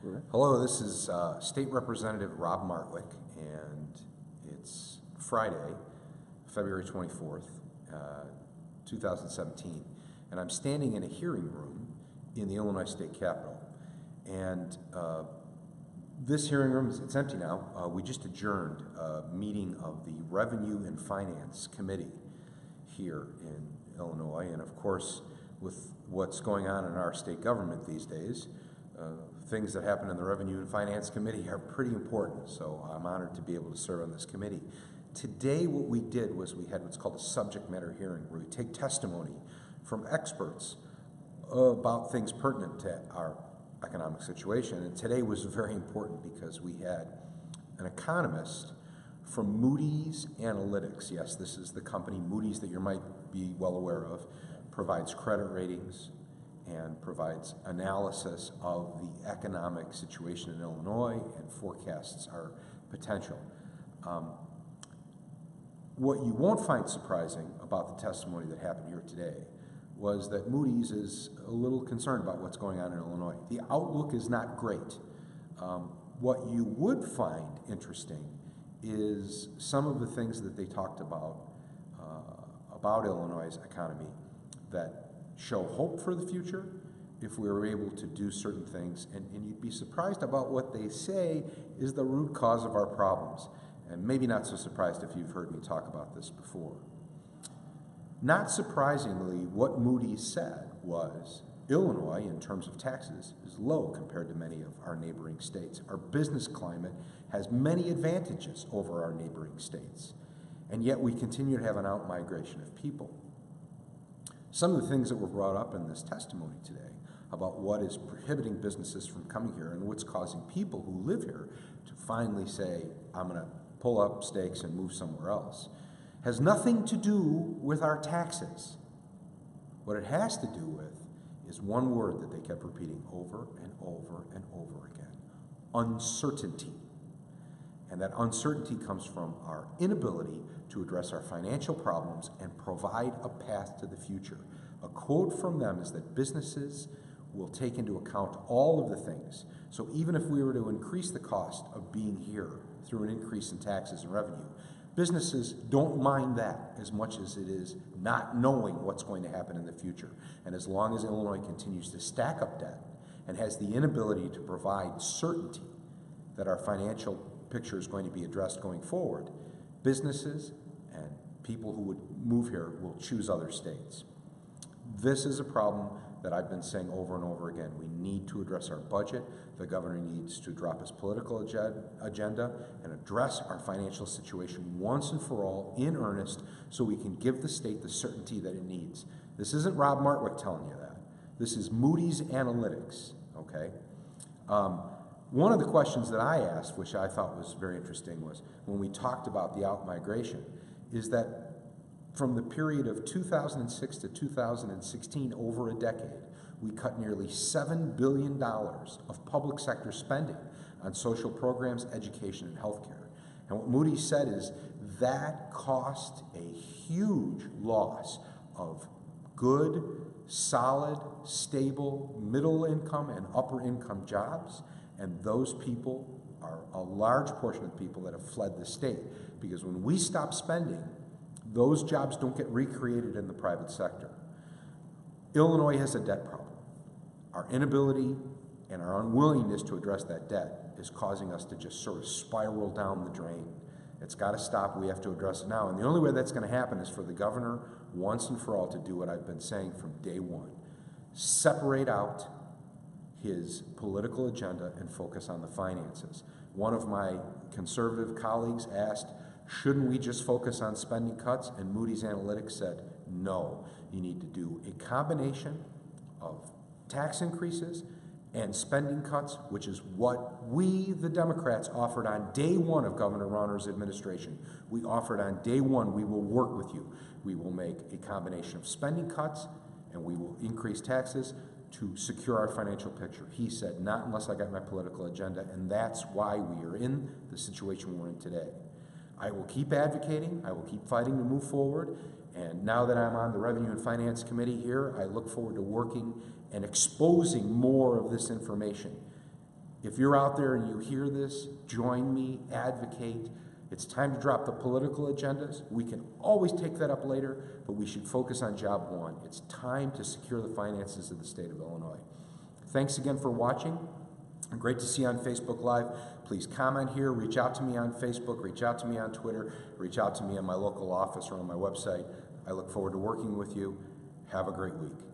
Sure. Hello, this is State Representative Rob Martwick, and it's Friday, February 24th, 2017, and I'm standing in a hearing room in the Illinois State Capitol. And this hearing room, it's empty now. We just adjourned a meeting of the Revenue and Finance Committee here in Illinois, and of course, with what's going on in our state government these days, things that happen in the Revenue and Finance Committee are pretty important, so I'm honored to be able to serve on this committee. Today, what we did was we had what's called a subject matter hearing, where we take testimony from experts about things pertinent to our economic situation. And today was very important because we had an economist from Moody's Analytics. Yes, this is the company Moody's that you might be well aware of, provides credit ratings and provides analysis of the economic situation in Illinois and forecasts our potential. What you won't find surprising about the testimony that happened here today was that Moody's is a little concerned about what's going on in Illinois. The outlook is not great. What you would find interesting is some of the things that they talked about Illinois' economy that show hope for the future if we were able to do certain things. And you'd be surprised about what they say is the root cause of our problems. And maybe not so surprised if you've heard me talk about this before. Not surprisingly, what Moody said was Illinois, in terms of taxes, is low compared to many of our neighboring states. Our business climate has many advantages over our neighboring states, and yet we continue to have an out-migration of people. Some of the things that were brought up in this testimony today about what is prohibiting businesses from coming here and what's causing people who live here to finally say, I'm going to pull up stakes and move somewhere else, has nothing to do with our taxes. What it has to do with is one word that they kept repeating over and over and over again: uncertainty. And that uncertainty comes from our inability to address our financial problems and provide a path to the future. A quote from them is that businesses will take into account all of the things. So even if we were to increase the cost of being here through an increase in taxes and revenue, businesses don't mind that as much as it is not knowing what's going to happen in the future. And as long as Illinois continues to stack up debt and has the inability to provide certainty that our financial picture is going to be addressed going forward, businesses and people who would move here will choose other states. This is a problem that I've been saying over and over again. We need to address our budget. The governor needs to drop his political agenda and address our financial situation once and for all in earnest so we can give the state the certainty that it needs. This isn't Rob Martwick telling you that. This is Moody's Analytics, okay? One of the questions that I asked, which I thought was very interesting, was when we talked about the out-migration, is that from the period of 2006 to 2016, over a decade, we cut nearly $7 billion of public sector spending on social programs, education, and healthcare. And what Moody said is that cost a huge loss of good, solid, stable, middle income and upper income jobs. And those people are a large portion of the people that have fled the state. Because when we stop spending, those jobs don't get recreated in the private sector. Illinois has a debt problem. Our inability and our unwillingness to address that debt is causing us to just sort of spiral down the drain. It's got to stop. We have to address it now. And the only way that's going to happen is for the governor, once and for all, to do what I've been saying from day one: separate out his political agenda and focus on the finances. One of my conservative colleagues asked, shouldn't we just focus on spending cuts? And Moody's Analytics said, no, you need to do a combination of tax increases and spending cuts, which is what we, the Democrats, offered on day one of Governor Rauner's administration. We offered on day one, we will work with you. We will make a combination of spending cuts and we will increase taxes to secure our financial picture. He said, not unless I got my political agenda, and that's why we are in the situation we're in today. I will keep advocating, I will keep fighting to move forward, and now that I'm on the Revenue and Finance Committee here, I look forward to working and exposing more of this information If you're out there and you hear this, join me, advocate. It's time to drop the political agendas. We can always take that up later, but we should focus on job one. It's time to secure the finances of the state of Illinois. Thanks again for watching. Great to see you on Facebook Live. Please comment here, reach out to me on Facebook, reach out to me on Twitter, reach out to me in my local office or on my website. I look forward to working with you. Have a great week.